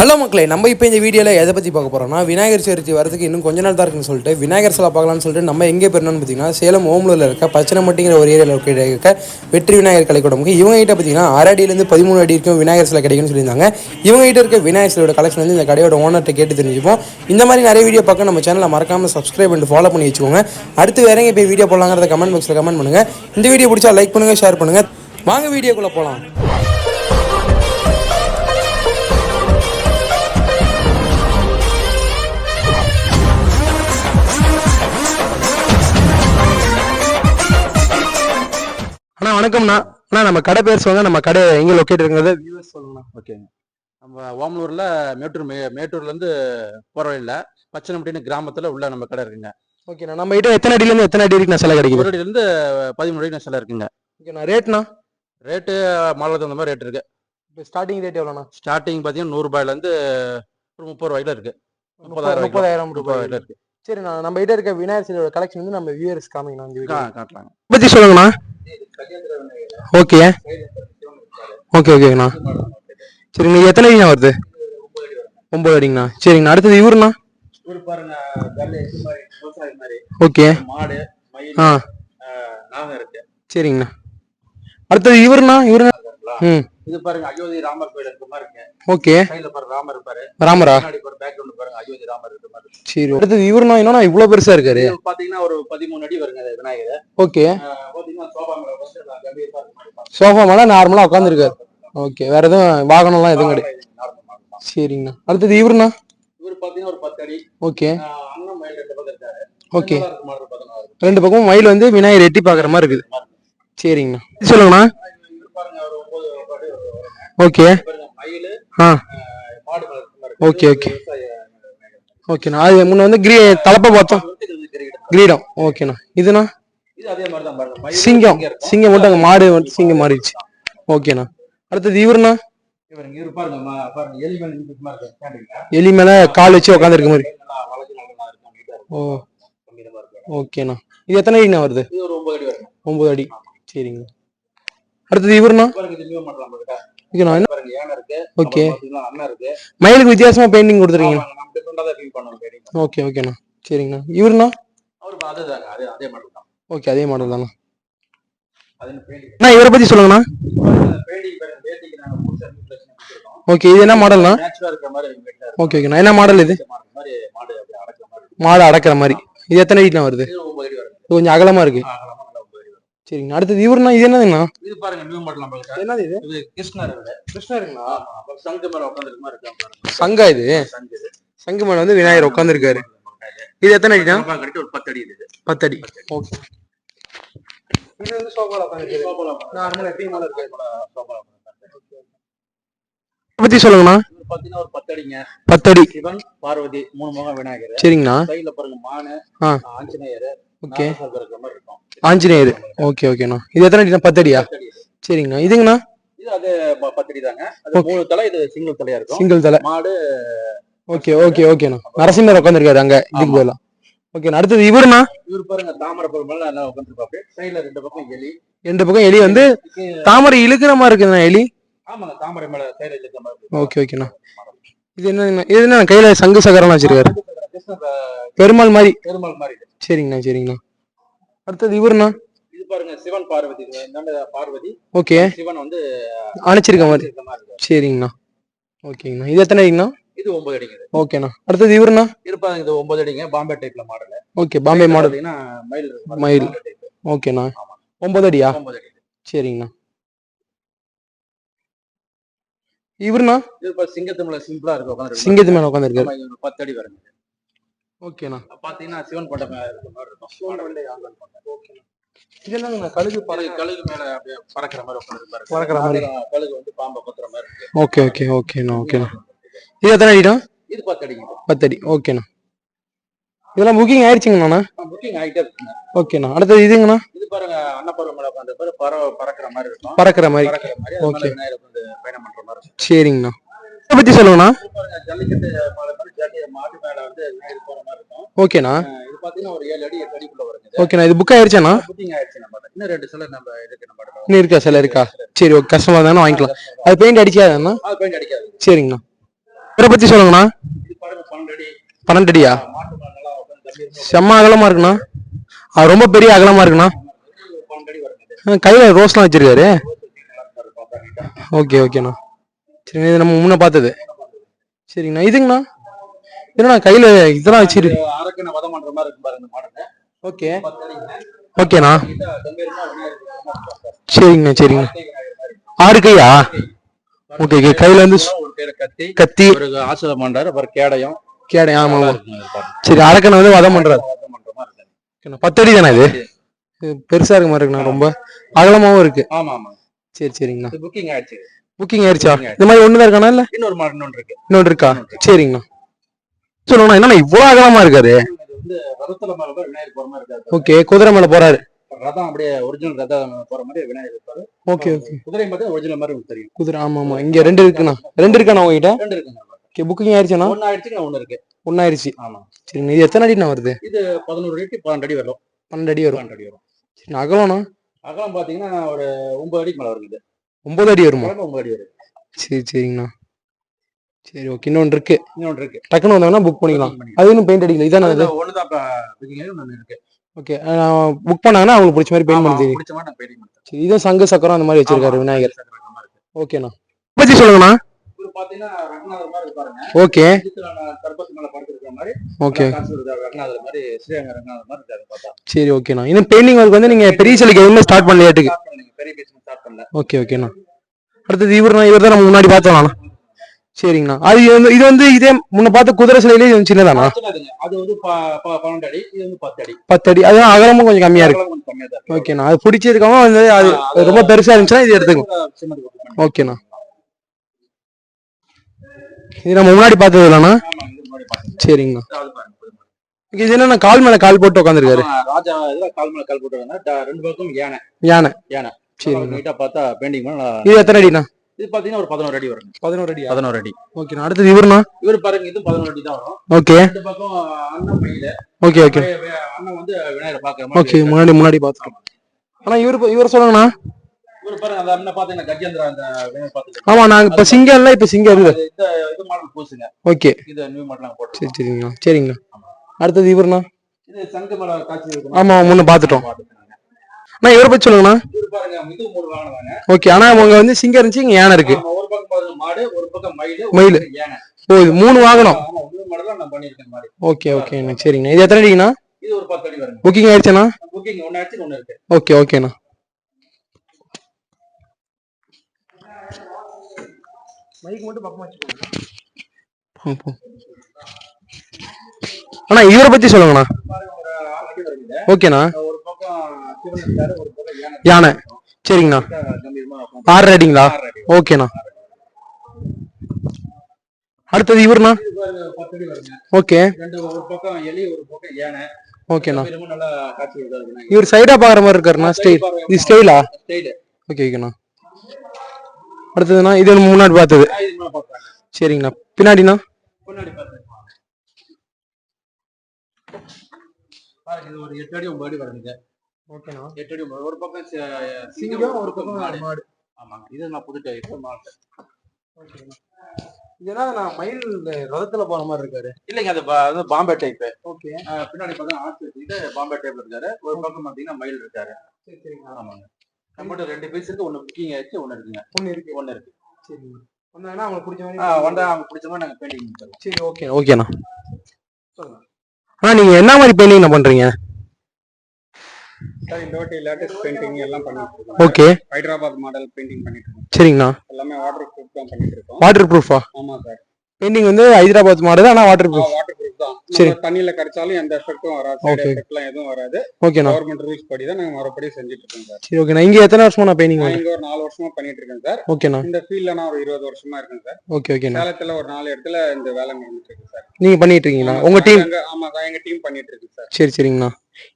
Hello மக்களே, நம்ம இப்போ இந்த வீடியோவில் எதை பற்றி பார்க்க போகிறோம்னா, விநாயகர் சதுர்த்தி வரதுக்கு இன்னும் கொஞ்ச நாள் தான் இருக்குன்னு சொல்லிட்டு விநாயகர் சிலை பார்க்கலான்னு சொல்லிட்டு நம்ம எங்கே போயிருந்தோம்னு பார்த்தீங்கன்னா, சேலம் ஓமலூரில் இருக்க பச்சனமட்டிங்கிற ஒரு ஏரியாவில் இருக்க வெற்றி விநாயகர் கலைக்கூடமுக்கு இவங்ககிட்ட பார்த்தீங்கன்னா 6 அடியிலேருந்து 13 அடி இருக்கும் விநாயகர் சிலை கிடைக்குன்னு சொல்லியிருந்தாங்க. இவங்ககிட்ட இருக்க விநாயகர் சிலையோட கலெக்ஷன் வந்து இந்த கடையோட ஓனர்கிட்ட கேட்டு தெரிஞ்சுப்போம். இந்த மாதிரி நிறைய வீடியோ பார்க்க நம்ம சேனலை மறக்காமல் சப்ஸ்கிரைப் பண்ணி ஃபாலோ பண்ணி வச்சுக்கோங்க. அடுத்து வேற எங்கே போய் வீடியோ போடலாங்கிறத கமெண்ட் பாக்ஸில் கமெண்ட் பண்ணுங்கள். இந்த வீடியோ பிடிச்சா லைக் பண்ணுங்கள், ஷேர் பண்ணுங்கள். வாங்க வீடியோக்குள்ளே போகலாம். அண்ணா வணக்கம்ண்ணா. அண்ணா நம்ம கடை பேர் சொல்லுங்க, நம்ம கடை எங்கே லொக்கேட் இருக்குங்கிறத வியூவர்ஸ் சொல்லுங்கண்ணா. ஓகேங்க. நம்ம ஓமலூரில் மேட்டூர்லேருந்து போகிற வழியில் பச்சனம்பட்டின்னு கிராமத்தில் உள்ள நம்ம கடை இருக்குங்க. ஓகேண்ணா. நம்ம கிட்ட எத்தனை அடியிலேருந்து எத்தனை அடி வரைக்கும் சிலை கிடைக்கும்? 1 அடியிலேருந்து 13 அடி சிலை இருக்குங்க. ஓகேண்ணா. ரேட்ண்ணா? ரேட்டு மாடலுக்கு தகுந்த மாதிரி ரேட் இருக்குது. இப்போ ஸ்டார்டிங் ரேட் எவ்வளோண்ணா? ஸ்டார்டிங் பார்த்தீங்கன்னா 100 ரூபாயிலேருந்து ஒரு 30 ரூபாயில இருக்குது. 30,000 ரூபாயில இருக்குது. சரிண்ணா. நம்ம கிட்ட இருக்க விநாயகர் சிலையோட கலெக்ஷன் வந்து நம்ம வியூவர்ஸ் காமிக்கணும். காட்டலாங்க. பற்றி சொல்லுங்கண்ணா. ஓகே ஓகேண்ணா. சரிங்க. எத்தனை அடிண்ணா வருது? 9 அடிங்கண்ணா. சரிங்கண்ணா. அடுத்தது இவருண்ணா? ஓகே. சரிங்கண்ணா. அடுத்தது இவருண்ணா? இது பாருங்க, அயோத்தி ராமர் கோயில் இருக்க மாதிரி இருக்கு. ஓகே. கையில பாருங்க ராமர் இருப்பாரு. ராமரா? பேக்ரவுண்ட் பாருங்க, அயோத்தி ராமர் இருக்க மாதிரி. சரி. அடுத்தது இவருண்ணா? என்னன்னா இவ்வளவு பெருசா இருக்காரு. பாத்தீங்கன்னா ஒரு 13 அடி வருங்க விநாயகர். ஓகே. பாத்தீங்கன்னா சோஃபா மேல நார்மலா உட்காந்துருக்காரு. ஓகே. வேற எதுவும் வாகனம்லாம் எதுவும் கிடையாது. சரிங்கண்ணா. அடுத்தது இவருண்ணா? இவரு பாத்தீங்கன்னா ஒரு 10 அடி. ஓகே. அண்ணன் மயில் 2 பக்கம் இருக்காரு. ஓகே. 2 பக்கம் மயில் வந்து விநாயகர் எட்டி பாக்குற மாதிரி இருக்குது. சரிங்கண்ணா. சொல்லுங்கண்ணா. ஓகே. ஓகே ஓகே ஓகேண்ணா. அது முன்ன வந்து தலப்பை பார்த்தோம், கிரீடம். ஓகேண்ணா. இதுண்ணா? சிங்கம். சிங்கம் மட்டும் அங்க மாடு வந்து சிங்கம் மாறிடுச்சு. ஓகேண்ணா. அடுத்தது இவருண்ணா? எலி மேல கால் வச்சு உட்காந்துருக்க மாதிரி. ஓ ஓகேண்ணா. இது எத்தனை அடிண்ணா வருது? 9 அடி. சரிங்க. அடுத்தது இவருண்ணா? ஓகே. மயிலுக்கு வித்தியாசமா பெயிண்டிங் கொடுத்துருக்கீங்க. ஓகே ஓகேண்ணா. சரிங்கண்ணா. இவருண்ணா? ஓகே. அதே மாடல் தானா? இவரை பத்தி சொல்லுங்கண்ணா. ஓகே. இது என்ன மாடல்னா? ஓகே ஓகேண்ணா. என்ன மாடல் இது? மாடு அடக்கிற மாதிரி. இது எத்தனை அடிண்ணா வருது? கொஞ்சம் அகலமா இருக்கு. சரிங்கண்ணா. அடுத்தது இவருண்ணா? இது என்னதுண்ணா? இது பாருங்க, நியூ மாடல் நம்மளுக்கு. என்னது இது? இது கிருஷ்ணருங்களா? சங்கு மேல உட்கார்ந்திருக்க மாதிரி இருக்கு. சங்கா இது? சங்கு மேல வந்து விநாயகர் உட்கார்ந்திருக்காரு. இது எத்தனை அடிண்ணா? ஒரு 10 அடி. இது 10 அடி. ஓகே. இது வந்து சோபால உட்கார்ந்திருக்கு. நார்மலா எப்பயும் மேல இருக்கு. சோபால உட்கார்ந்திருக்கு. பத்தி சொல்லுங்கண்ணா. பாத்தீங்கன்னா ஒரு 10 அடிங்க. 10 அடி. சிவன் பார்வதி 3 முகம் விநாயகர். சரிங்கண்ணா. கையில பாருங்க மானு, ஆஞ்சநேயர். ஓகே. ஆஞ்சநேயர். ஓகே ஓகேண்ணா. இது எத்தனை அடிண்ணா? 10 அடியா? சரிங்கண்ணா. இதுங்கண்ணா? இது அது 10 அடி தாங்க. அது 3 தலை, இது சிங்கிள் தலையா இருக்கும். சிங்கிள் தலை மாடு. ஓகே ஓகே ஓகேண்ணா. நரசிம்மர் உட்காந்துருக்காரு அங்க இதுக்கு பதிலா. ஓகேண்ணா. அடுத்தது இவருண்ணா? இவரு பாருங்க தாமரை பூ மேல நல்லா உட்காந்துருப்பாரு. சைடுல 2 பக்கம் எலி. 2 பக்கம் எலி வந்து தாமரை இழுக்கிற மாதிரி இருக்குண்ணா எலி. ஆமாங்க, தாமரை மேல சைடுல இழுக்கிற மாதிரி. ஓகே ஓகேண்ணா. இது என்ன? இது என்ன கையில சங்கு சக்கரம் வச்சிருக்காரு? பெருமாள் மாதிரி. பெருமாள் மாதிரி. சரிங்கண்ணா. சரிங்கண்ணா. அடுத்தது இவருண்ணா? இது பாருங்க, சிவன் பார்வதி. பார்வதி. ஓகே. சிவன் வந்து அணைச்சிருக்க மாதிரி. சரிங்கண்ணா. ஓகேங்கண்ணா. இது எத்தனை அடிங்கண்ணா? இது 9 அடிங்க. ஓகேண்ணா. அடுத்தது இவருண்ணா? இருப்பாங்க, இது 9 அடிங்க. பாம்பே டைப்ல மாடல். ஓகே. பாம்பே மாடல். மயில். ஓகேண்ணா. 9 அடியா? 9 அடி. சரிங்கண்ணா. இவருண்ணா? இது சிங்கத்து மேல சிம்பிளா இருக்கு உட்கார்ந்து. சிங்கத்து மேல உட்கார்ந்திருக்காரு. 10 அடி வருங்க. ஓகேண்ணா. பாத்தீங்கன்னா சிவன் படம் இருக்க மாதிரி இருக்கும். சிவன் பண்டை ஆங்கல் பண்டை. ஓகேண்ணா. இதெல்லாம் கழுகு கழுகு மேல அப்படியே பறக்கிற மாதிரி உட்கார்ந்திருப்பாரு. பறக்கிற மாதிரி. கழுகு வந்து பாம்பை கொத்துற மாதிரி இருக்கு. ஓகே ஓகே ஓகேண்ணா. ஓகேண்ணா. இது எத்தனை அடிண்ணா? இது 10 அடிங்க. 10 அடி. ஓகேண்ணா. இதெல்லாம் புக்கிங் ஆயிடுச்சுங்கண்ணா? புக்கிங் ஆயிட்டே இருக்குங்க. ஓகேண்ணா. அடுத்தது இதுங்கண்ணா? இது பாருங்க, அன்னப்பறவை மேல உட்கார்ந்து பறக்கிற மாதிரி இருக்கும். பறக்கிற மாதிரி. ஓகே. பயணம் பண்ற மாதிரி. சரிங்கண்ணா. இதை பத்தி சொல்லுங்கண்ணா. ஜல்லிக்கட்டு மாடு மேல வந்து போற மாதிரி இருக்கும். ஓகேண்ணா. இது பாத்தீங்கன்னா ஒரு 7 அடி 8 அடிக்குள்ள வருங்க. ஓகேண்ணா. இது புக் ஆயிடுச்சாண்ணா? புக்கிங் ஆயிடுச்சு. நம்ம இன்னும் 2 சில நம்ம இருக்கு. நம்ம இன்னும் இருக்கா? சில இருக்கா? சரி. ஓகே. கஷ்டமா தானே வாங்கிக்கலாம். அது பெயிண்ட் அடிக்காதாண்ணா? அது பெயிண்ட் அடிக்காது. சரிங்கண்ணா. இவரை பத்தி சொல்லுங்கண்ணா. இது பாருங்க 12 அடி. 12 அடியா? மாட்டு மேல நல்லா உட்காந்து கம்பீரமா செம்ம அகலமா இருக்குண்ணா. ரொம்ப பெரிய அகலமா இருக்குண்ணா. 12 அடி வருங்க. கையில ரோஸ்லாம் வச்சிருக்காரு. நல்லா இருப்பாரு பார்த்தா நீட்டா. ஓகே ஓகேண்ணா. சரிங்க, இது நம்ம முன்ன பார்த்தது. சரிங்கண்ணா. இதுங்கண்ணா என்னண்ணா கையில இதெல்லாம் வச்சிரு. அரக்கனை வதம் பண்ற மாதிரி இருக்கு பாருங்க மாடுங்க. ஓகே 10 அடிங்க. ஓகேண்ணா. நீட்டா கம்பீரமா விநாயகர் சரிங்கண்ணா சரிங்கண்ணா. 6 கையா? Okay okay. கையில வந்து ஒரு கையில கத்தி கத்தி ஒரு ஆசில பண்றாரு, அப்புறம் கேடயம். கேடை. ஆமா நல்லா ஆமா. இருக்குங்க இது பாருங்க. சரி, அரக்கனை வந்து வதம் பண்றாரு. வதம் பண்ற மாதிரி இருக்கு. 10 அடி தானே இது? இது பெருசா இருக்க மாதிரி இருக்குண்ணா. ரொம்ப அகலமாவும் இருக்கு. ஆமா ஆமா. சரி சரிங்கண்ணா. இது புக்கிங் ஆயிடுச்சு. புக்கிங் ஆயிடுச்சா? இந்த மாதிரி ஒண்ணுதான் இருக்கானா இல்ல இன்னொரு மாடு இன்னொன்று இருக்கு. இன்னொன்று இருக்கா? சரிங்கண்ணா. சொல்லுங்கண்ணா, என்னண்ணா இவ்வளவு அகலமா இருக்காரு? இது வந்து ரதத்துல மேல போய் விநாயகர் போற மாதிரி இருக்காரு. ஓகே, குதிரை மேல போறாரு. ரதம் அப்படியே ஒரிஜினல் ரதம் போற மாதிரி விநாயகர் இருப்பாரு. Okay okay. குதிரை மட்டும் ஒரிஜினல் மாதிரி உங்களுக்கு தெரியும். குதிரை. ஆமா ஆமா. இங்க 2 இருக்குண்ணா. 2 இருக்காண்ணா உங்ககிட்ட? 2 இருக்குங்க. ஓகே, புக்கிங் ஆயிடுச்சுண்ணா? ஒன்னு ஆயிடுச்சுங்க, ஒன்னு இருக்கு. ஒன்னாயிருச்சு. ஆமா. சரிங்க, இது எத்தனை அடிண்ணா வருது? இது 11 அடிக்கு 12 அடி வரும். 12 அடி வரும். 12 அடி வரும். சரி, அகலம்ண்ணா? அகலம் பாத்தீங்கன்னா ஒரு 9 அடிக்கு மேல வருது. 9 அடி வருமா? 9 அடி வரும். சரி சரிங்கண்ணா. சரி ஓகே. இன்னொன்று இருக்கு. இன்னொன்று இருக்கு. டக்குன்னு வந்தாங்கன்னா புக் பண்ணிக்கலாம். அது இன்னும் பெயிண்ட் அடிக்கல. இதானே அது? ஒண்ணுதான் ஒண்ணு இருக்கு. ஓகே, புக் பண்ணாங்கன்னா அவங்களுக்கு பிடிச்ச மாதிரி பெயிண்ட் பண்ணி தெரியும். பிடிச்ச மாதிரி நான் பெயிண்ட் பண்ணுறேன். சரி, இதுவும் சங்கு சக்கரம் அந்த மாதிரி வச்சிருக்காரு விநாயகர். இருக்கு. ஓகேண்ணா. பத்தி சொல்லுங்கண்ணா. இது பாத்தீங்கன்னா ரங்கநாதர் மாதிரி பாருங்க. ஓகே கர்ப்பத்து மேல படுத்திருக்கிற மாதிரி. ஓகே. ரங்கநாதர் மாதிரி, ஸ்ரீரங்க ரங்கநாதர் மாதிரி இருக்காரு பார்த்தா. சரி ஓகேண்ணா. இன்னும் பெயிண்டிங் ஒர்க் வந்து நீங்க பெரிய சிலைக்கு எதுவுமே ஸ்டார்ட் பண்ணலையாட்டுக்கு? பெரிய பீஸ் ஸ்டார்ட் பண்ணல. ஓகே ஓகேண்ணா. அடுத்தது இவர் தான் நம்ம முன்னாடி பார்த்தோம்ண்ணா. சரிங்கண்ணா. இது வந்து இதே முன்ன பார்த்த குதிரை சிலையிலே இது சின்னதாண்ணா? அது வந்து 12 அடி, இது வந்து 10 அடி. 10 அடி. அதுவும் அகலமும் கொஞ்சம் கம்மியா இருக்கு. கொஞ்சம் கம்மியா தான் இருக்கு. ஓகேண்ணா. அது பிடிச்சதுக்காக வந்து அது ரொம்ப பெருசா இருந்துச்சுன்னா இது எடுத்துக்கணும். ஓகேண்ணா. இது நம்ம முன்னாடி பார்த்தது இல்லைண்ணா? சரிங்கண்ணா. இது என்னன்னா கால் மேல கால் போட்டு உட்காந்துருக்காரு. ராஜா கால் மேல கால் போட்டு உட்கார்ந்தா, 2 பக்கம் யானை. யானை. சரிங்க. நீட்டா பார்த்தா பெயிண்டிங் பண்ணா. இது எத்தனை அடிண்ணா? இது பாத்தீங்கன்னா ஒரு 11 அடி வரும். 11 அடி. 11 அடி. ஓகேண்ணா. அடுத்தது இவருண்ணா? இவர் பாருங்க, இது 11 அடி தான் வரும். ஓகே. 2 பக்கம் அண்ணன் மயில. Okay okay. அண்ணன் வந்து விநாயகர் பாக்குற மாதிரி. ஓகே, முன்னாடி பார்த்துட்டோம். ஆனா இவர் சொல்லுங்கண்ணா. இவர் பாருங்க, அந்த அண்ணன் பாத்தீங்கன்னா கஜேந்திரா அந்த விநாயகர் பாத்துட்டு. ஆமா, நாங்க இப்ப சிங்கம்ல இப்ப சிங்கம் இருக்குது. இது மாடல் பூசுங்க. ஓகே. இது நியூ மாடல் போட்டு. சரி சரிங்கண்ணா. சரிங்கண்ணா. அடுத்தது இவருண்ணா? இது சங்கு மேல காட்சி. ஆமா, முன்ன பார்த்துட்டோம். நான் இவரை பத்தி சொல்லுங்கண்ணா. இவர் பாருங்க, இது 3 வாங்கினாங்க. ஓகே. ஆனா அவங்க வந்து சிங்கம் இருந்துச்சு, இங்க யானை இருக்கு. ஒரு பக்கம் பாருங்க மாடு, ஒரு பக்கம் மயில், யானை. ஓ, இது 3 வாங்கணும். ஆமா, 3 மாடல் நான் பண்ணிருக்கேன் மாதிரி. ஓகே ஓகேண்ணா. சரிங்கண்ணா. இது எத்தனை அடிங்கண்ணா? இது ஒரு 10 அடி வருங்க. புக்கிங் ஆயிடுச்சுண்ணா? புக்கிங் ஒன்னு ஆயிடுச்சு, ஒன்னு இருக்கு. ஓகே ஓகேண்ணா. மைக் மட்டும் பக்கமா வச்சுக்கோங்க. அண்ணா இவரை பத்தி சொல்லுங்கண்ணா. ஓகேண்ணா. ஒரு பக்கம் சிவன் இருக்காரு, ஒரு பக்கம் யானை. சரிங்கண்ணா. 6 அடிங்களா? ஓகேண்ணா. அடுத்தது இவருண்ணா? 10 அடி வருங்க. ஓகே. ஒரு பக்கம் எலி, ஒரு பக்கம் யானை. ஓகேண்ணா. நல்லா காட்சி இருக்காரு. இவர் சைடா பாக்குற மாதிரி இருக்காருண்ணா. ஸ்டைல். இது ஸ்டைலா? ஸ்டைல். ஓகே ஓகேண்ணா. அடுத்ததுண்ணா இது முன்னாடி பார்த்தது. சரிங்கண்ணா. பின்னாடிண்ணா? பின்னாடி பாருங்க, இது ஒரு 8 அடி 9 அடி வருங்க. ஓகேண்ணா. 8 அடி. ஒரு பக்கம் சிங்கம், ஒரு பக்கம் மாடு. ஆமாங்க. இது நான் புது டைப் மாடு. ஓகேண்ணா. இதெல்லாம் நான் மயில் ரதத்துல போற மாதிரி இருக்காரு. இல்லைங்க, அது பாம்பே டைப். ஓகே. பின்னாடி பார்த்தா ஆர்ச் வச்சுக்கிட்டு பாம்பே டைப்ல இருக்காரு. ஒரு பக்கம் பாத்தீங்கன்னா மயில் இருக்காரு. சரி சரிங்க. ஆமாங்க. நம்மகிட்ட 2 பீஸ் இருக்கு. ஒன்னு புக்கிங் ஆயிடுச்சு, ஒன்னு இருக்குங்க. ஒன்னு இருக்கு. சரிங்க. வந்தாங்கன்னா அவங்களுக்கு பிடிச்ச மாதிரி. வந்தா அவங்க பிடிச்ச மாதிரி நாங்க பெயிண்டிங் பண்ணுவோம். சரி ஓகே. ஓகேண்ணா. அண்ணா நீங்க என்ன மாதிரி பெயிண்டிங் பண்றீங்க? சார், இந்த வாட்டி லேட்டஸ்ட் பெயிண்டிங் எல்லாம் பண்ணிட்டு இருக்கோம். ஓகே. ஹைதராபாத் மாடல் பெயிண்டிங் பண்ணிட்டு இருக்கோம். சரிங்கண்ணா. எல்லாமே வாட்டர் ப்ரூஃப் தான் பண்ணிட்டு இருக்கோம். வாட்டர் ப்ரூஃபா? ஆமா சார். பெயிண்டிங் வந்து ஹைதராபாத் மாடல், ஆனா வாட்டர் ப்ரூஃப். வாட்டர் ப்ரூஃப் தான். சரி. தண்ணியில கரைச்சாலும் எந்த எஃபெக்ட்டும் வராது. சைடு எஃபெக்ட்லாம் எதுவும் வராது. ஓகேண்ணா. கவர்மெண்ட் ரூல்ஸ் படி தான் நாங்க மறுபடியும் செஞ்சுட்டு இருக்கோம் சார். சரி ஓகேண்ணா. இங்க எத்தனை வருஷமா நான் பெயிண்டிங் நான் இங்க ஒரு 4 வருஷமா பண்ணிட்டு இருக்கேன் சார். ஓகேண்ணா. இந்த ஃபீல்ட்ல நான் ஒரு 20 வருஷமா இருக்கேன் சார். ஓகே ஓகேண்ணா. சேலத்துல ஒரு 4 இடத்துல இந்த வேலை நடந்துட்டு இருக்கு சார். நீங்க பண்ணிட்டு இருக்கீங்களா? உங்க டீம்? ஆமா சார், எங்க டீம் பண்ணிட்டு இருக்கு சார். சரி சரிங்கண்ணா.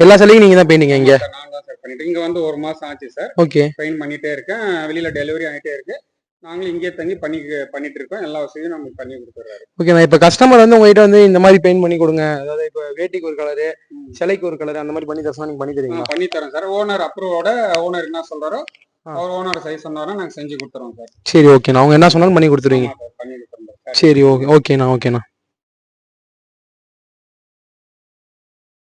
எல்லா சிலையும் நீங்க தான் பெயிண்டிங் இங்க? நான் தான் சார் பண்ணிட்டு. இங்க வந்து 1 மாசம் ஆச்சு சார். ஓகே. பெயிண்ட் பண்ணிட்டே இருக்கேன். வெளியில டெலிவரி ஆயிட்டே இருக்கு. நாங்களும் இங்கே தங்கி பண்ணிட்டு இருக்கோம். எல்லா வசதியும் நமக்கு பண்ணி கொடுத்துறாரு. ஓகேண்ணா. இப்ப கஸ்டமர் வந்து உங்ககிட்ட வந்து இந்த மாதிரி பெயிண்ட் பண்ணி கொடுங்க, அதாவது இப்ப வேட்டிக்கு ஒரு கலரு, சிலைக்கு ஒரு கலர், அந்த மாதிரி பண்ணி தரணும், நீங்க பண்ணி தருவீங்களா? பண்ணி தரோம் சார். ஓனர் அப்ரூவோட ஓனர் என்ன சொல்றாரோ அவர் ஓனர் சைஸ் சொன்னாரோ நாங்க செஞ்சு கொடுத்துறோம் சார். சரி ஓகேண்ணா. அவங்க என்ன சொன்னாலும் பண்ணி கொடுத்துருவீங்க? பண்ணி கொடுத்துறோம். சரி ஓகே ஓகேண்ணா ஓகேண்ணா